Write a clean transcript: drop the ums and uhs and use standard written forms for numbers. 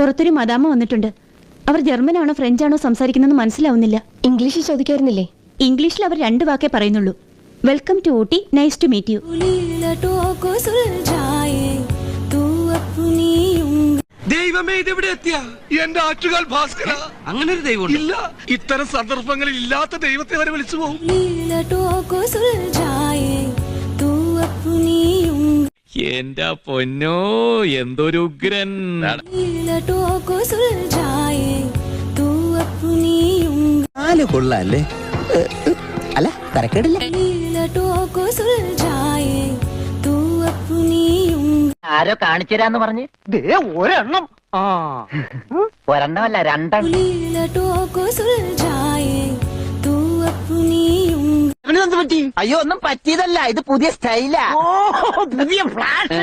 പുറത്തൊരു മദാമ വന്നിട്ടുണ്ട്. അവർ ജർമ്മനാണോ ഫ്രഞ്ചാണോ സംസാരിക്കുന്നതെന്ന് മനസ്സിലാവുന്നില്ല. ഇംഗ്ലീഷിൽ ചോദിക്കായിരുന്നില്ലേ? ഇംഗ്ലീഷിൽ അവർ 2 വാക്കേ പറയുന്നുള്ളൂ. Welcome to Ooty, nice to meet you. ദൈവമേ, ഇതെവിടെ എത്തിയ എന്റെ ആറ്റുകാൽ ഭാസ്കര. അങ്ങനെ ഒരു ദൈവം ഇല്ല. ഇത്തരം സന്ദർഭങ്ങളിൽ ഇല്ലാത്ത ദൈവത്തെ വരെ വിളിച്ചു പോകും. എന്റെ പൊന്നോ, എന്തൊരു ഉഗ്രൻ. കൊള്ളാല്ലേ? അല്ല, തരക്കേടില്ല. ആരോ കാണിച്ചുതരാന്ന് പറഞ്ഞ് ഒരെണ്ണം. ഒരെണ്ണമല്ല, 2 പറ്റി? അയ്യോ, ഒന്നും പറ്റിയതല്ല, ഇത് പുതിയ സ്റ്റൈലാ. പുതിയ ഫ്ലാഷ്.